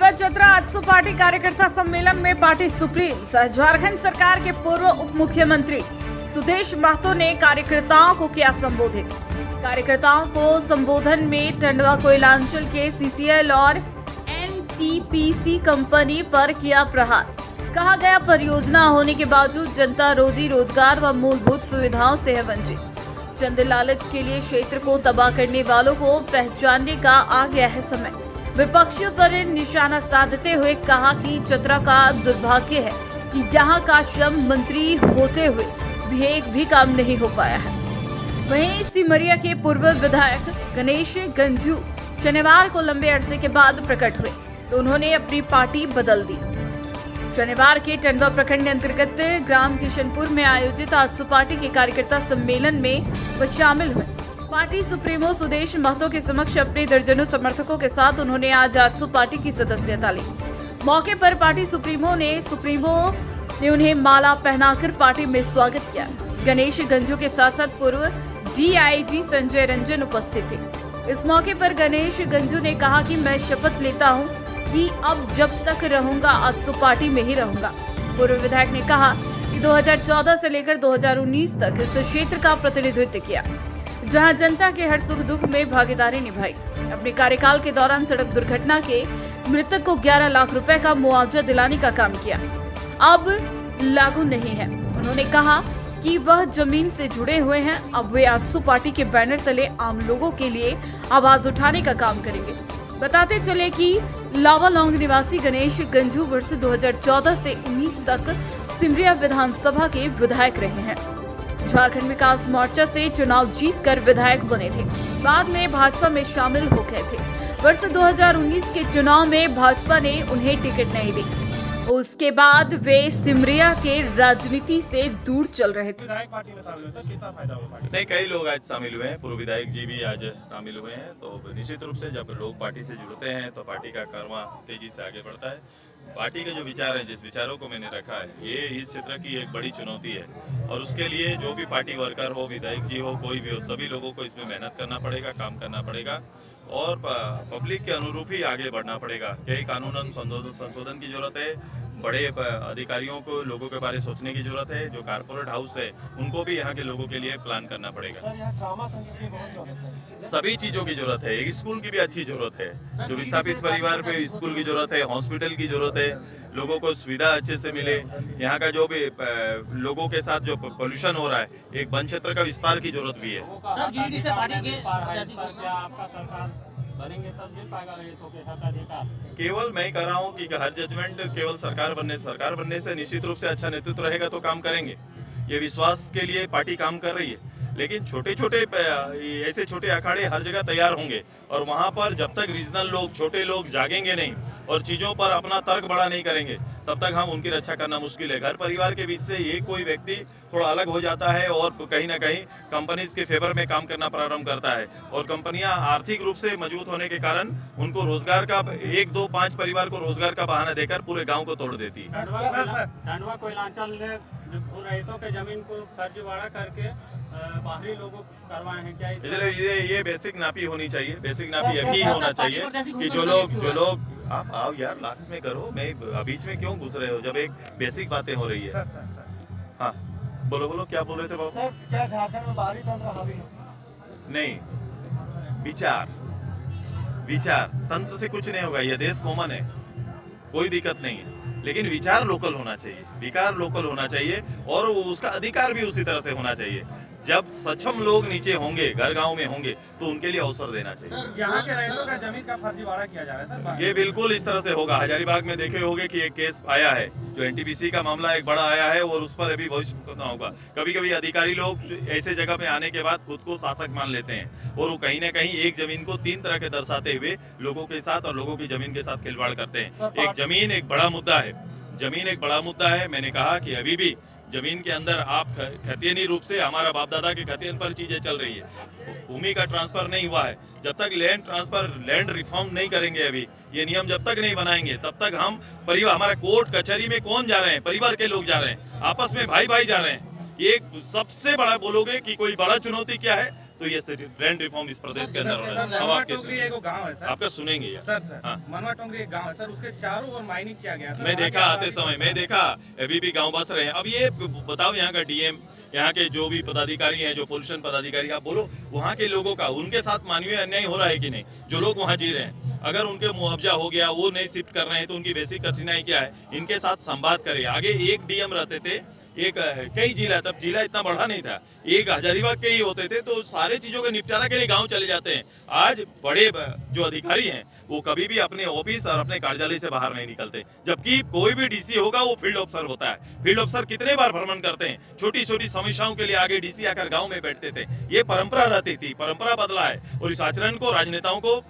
हुआ चतरा आजसू पार्टी कार्यकर्ता सम्मेलन में पार्टी सुप्रीम सह झारखंड सरकार के पूर्व उप मुख्यमंत्री सुदेश महतो ने कार्यकर्ताओं को किया संबोधित। कार्यकर्ताओं को संबोधन में टंडवा कोयलांचल के सीसीएल और एनटीपीसी कंपनी पर किया प्रहार। कहा गया, परियोजना होने के बावजूद जनता रोजी रोजगार व मूलभूत सुविधाओं से है वंचित। चंद लालच के लिए क्षेत्र को तबाह करने वालों को पहचानने का आ गया है समय। विपक्षियों पर निशाना साधते हुए कहा कि चतरा का दुर्भाग्य है कि यहां का श्रम मंत्री होते हुए भी एक भी काम नहीं हो पाया है। वहीं सिमरिया के पूर्व विधायक गणेश गंजू शनिवार को लंबे अरसे के बाद प्रकट हुए तो उन्होंने अपनी पार्टी बदल दी। शनिवार के टंडवा प्रखंड अंतर्गत ग्राम किशनपुर में आयोजित आजसू पार्टी के कार्यकर्ता सम्मेलन में वह शामिल हुए। पार्टी सुप्रीमो सुदेश महतो के समक्ष अपने दर्जनों समर्थकों के साथ उन्होंने आज आजसू पार्टी की सदस्यता ली। मौके पर पार्टी सुप्रीमो ने उन्हें माला पहनाकर पार्टी में स्वागत किया। गणेश गंजू के साथ साथ पूर्व डीआईजी संजय रंजन उपस्थित थे। इस मौके पर गणेश गंजू ने कहा कि मैं शपथ लेता हूं कि अब जब तक रहूंगा आजसू पार्टी में ही रहूंगा। पूर्व विधायक ने कहा कि 2014 से लेकर 2019 तक इस क्षेत्र का प्रतिनिधित्व किया, जहां जनता के हर सुख दुख में भागीदारी निभाई। अपने कार्यकाल के दौरान सड़क दुर्घटना के मृतक को 11 लाख रुपए का मुआवजा दिलाने का काम किया, अब लागू नहीं है। उन्होंने कहा कि वह जमीन से जुड़े हुए हैं, अब वे आजसू पार्टी के बैनर तले आम लोगों के लिए आवाज उठाने का काम करेंगे। बताते चले कि लावालौंग निवासी गणेश गंजू वर्ष 2014 से 19 तक सिमरिया विधानसभा के विधायक रहे हैं। झारखंड विकास मोर्चा से चुनाव जीतकर विधायक बने थे, बाद में भाजपा में शामिल हो गए थे। वर्ष 2019 के चुनाव में भाजपा ने उन्हें टिकट नहीं दी, उसके बाद वे सिमरिया के राजनीति से दूर चल रहे थे। नहीं, कई लोग आज शामिल हुए हैं, पूर्व विधायक जी भी आज शामिल हुए हैं। तो निश्चित रूप से जब लोग पार्टी से जुड़ते हैं तो पार्टी का कारवां तेजी से आगे बढ़ता है। पार्टी के जो विचार हैं, जिस विचारों को मैंने रखा है, ये इस क्षेत्र की एक बड़ी चुनौती है और उसके लिए जो भी पार्टी वर्कर हो, विधायक जी हो, कोई भी हो, सभी लोगों को इसमें मेहनत करना पड़ेगा, काम करना पड़ेगा और पब्लिक के अनुरूप ही आगे बढ़ना पड़ेगा। कई कानून संशोधन की जरूरत है, बड़े अधिकारियों को लोगों के बारे में सोचने की जरूरत है, जो कारपोरेट हाउस है उनको भी यहाँ के लोगों के लिए प्लान करना पड़ेगा। सभी चीजों की जरूरत है, एक स्कूल की भी अच्छी जरूरत है, जो विस्थापित परिवार पे स्कूल की जरूरत है, हॉस्पिटल की जरूरत है, लोगों को सुविधा अच्छे से मिले। यहाँ का जो भी लोगों के साथ जो पोल्यूशन हो रहा है, एक वन क्षेत्र का विस्तार की जरूरत भी है। बनेंगे तब मिल पाएगा, नहीं तो अधिकार केवल मैं कह रहा हूँ कि हर जजमेंट केवल सरकार बनने से निश्चित रूप से अच्छा नेतृत्व रहेगा तो काम करेंगे। ये विश्वास के लिए पार्टी काम कर रही है, लेकिन छोटे ऐसे छोटे अखाड़े हर जगह तैयार होंगे और वहां पर जब तक रीजनल लोग, छोटे लोग जागेंगे नहीं और चीजों पर अपना तर्क बड़ा नहीं करेंगे, तब तक हम उनकी रक्षा करना मुश्किल है। घर परिवार के बीच से ये कोई व्यक्ति थोड़ा अलग हो जाता है और कहीं ना कहीं कंपनीज के फेवर में काम करना प्रारंभ करता है और कंपनियां आर्थिक रूप से मजबूत होने के कारण उनको रोजगार का 1, 2, 5 परिवार को रोजगार का बहाना देकर पूरे गांव को तोड़ देती है। टंडवा कोयलांचल ने रईतों के जमीन को फर्जीवाड़ा करके बाहरी लोगों करवाए हैं क्या? इसलिए ये बेसिक नापी होनी चाहिए, बेसिक नापी अभी होना चाहिए कि जो लोग आप आओ यार, लास्ट में करो, मैं बीच में क्यों घुस रहे हो जब एक बेसिक बातें हो रही है। हाँ बोलो क्या बोल रहे थे बाबू? सर, क्या झारखंड में बाहरी तंत्र हावी है? नहीं, विचार तंत्र से कुछ नहीं होगा, यह देश कॉमन है, कोई दिक्कत नहीं है, लेकिन विचार लोकल होना चाहिए, विकार लोकल होना चाहिए और उसका अधिकार भी उसी तरह से होना चाहिए। जब सक्षम लोग नीचे होंगे, घर गांव में होंगे, तो उनके लिए अवसर देना चाहिए। यहाँ के रईतों का जमीन का फर्जीवाड़ा किया जा रहा है सर। ये बिल्कुल इस तरह से होगा। हजारीबाग में देखे होंगे कि एक केस आया है, जो एनटीपीसी का मामला एक बड़ा आया है और उस पर अभी भविष्य करना होगा। कभी कभी अधिकारी लोग ऐसे जगह पे आने के बाद खुद को शासक मान लेते हैं और वो कहीं ना कहीं एक जमीन को 3 तरह के दर्शाते हुए लोगों के साथ और लोगों की जमीन के साथ खिलवाड़ करते हैं। एक जमीन एक बड़ा मुद्दा है, मैंने कहा कि अभी भी जमीन के अंदर आप खतियानी रूप से, हमारा बाप दादा के खतियान पर चीजें चल रही है, भूमि का ट्रांसफर नहीं हुआ है। जब तक लैंड रिफॉर्म नहीं करेंगे, अभी ये नियम जब तक नहीं बनाएंगे, तब तक हम परिवार, हमारा कोर्ट कचहरी में कौन जा रहे हैं? परिवार के लोग जा रहे हैं, आपस में भाई जा रहे हैं। ये सबसे बड़ा बोलोगे कि कोई बड़ा चुनौती क्या है? तो ये लैंड रिफॉर्म इस प्रदेश के अंदर होना है। अब मनवा आपके टोकरी एक गांव है सर। आपका सुनेंगे यार। सर हाँ। मनवा टोकरी एक गांव है सर, उसके चारों ओर माइनिंग किया गया सर। मैं वहाँ देखा के आते आबादी समय, मैं देखा अभी भी गांव बस रहे हैं। अब ये बताओ यहाँ का डीएम, यहाँ के जो भी पदाधिकारी हैं, जो पोल्यूशन पदाधिकारी, आप बोलो वहाँ के लोगों का उनके साथ मानवीय अन्याय हो रहा है कि नहीं? जो लोग वहाँ जी रहे हैं, अगर उनके मुआवजा हो गया, वो नहीं शिफ्ट कर रहे हैं, तो उनकी बेसिक कठिनाई क्या है? इनके साथ संवाद करें। आगे एक डीएम रहते थे, एक कई जिला, तब जिला इतना बड़ा नहीं था, एक हजारीबाग के ही होते थे, तो सारे चीजों के निपटारा के लिए गांव चले जाते हैं। आज बड़े जो अधिकारी हैं वो कभी भी अपने ऑफिस और अपने कार्यालय से बाहर नहीं निकलते, जबकि कोई भी डीसी होगा वो फील्ड ऑफिसर होता है। फील्ड ऑफिसर कितने बार भ्रमण करते हैं, छोटी छोटी समस्याओं के लिए आगे डीसी आकर गाँव में बैठते थे। ये परंपरा रहती थी, परंपरा बदला है और इस आचरण को राजनेताओं को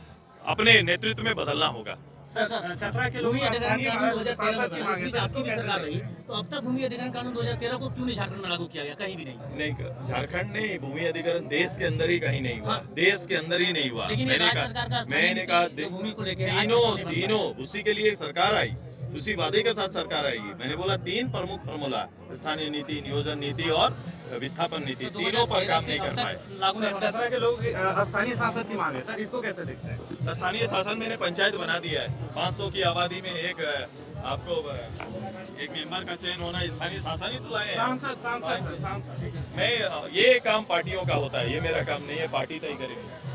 अपने नेतृत्व में बदलना होगा। चतरा के लोग भूमि अधिग्रहण कानून 2013 में सांसद की बना, मांग इस बीच है, आपकी भी इसको सरकार कैसे रही, तो अब तक भूमि अधिग्रहण कानून 2013 को क्यों नहीं झारखंड में लागू किया गया? कहीं भी नहीं। झारखंड नहीं, भूमि अधिग्रहण देश के अंदर ही कहीं नहीं हुआ। हाँ। देश के अंदर ही नहीं हुआ। लेकिन ये राज्य सरकार का स्थानीय मैंने कहा नीति जो भूमि को लेके आज तीनों तक नहीं तीनों उसी के लिए सरकार आई, उसी वादे के साथ सरकार आएगी। मैंने बोला 3 प्रमुख फॉर्मूला, स्थानीय नीति, नियोजन नीति और विस्थापन नीति, तो तीनों पर 2013 काम से नहीं कर अब तक पाए। लागू नहीं होता। चतरा के लोग स्थानीय सांसद की मांग है सर, इसको कैसे देखते हैं? स्थानीय शासन मैंने पंचायत बना दिया है। 500 की आबादी में एक आपको एक मेंबर का चयन होना, स्थानीय शासन ही तो लाए हैं। सांसद सर, सांसद। मैं ये काम पार्टियों का होता है, ये मेरा काम नहीं है, पार्टी तय करेगी।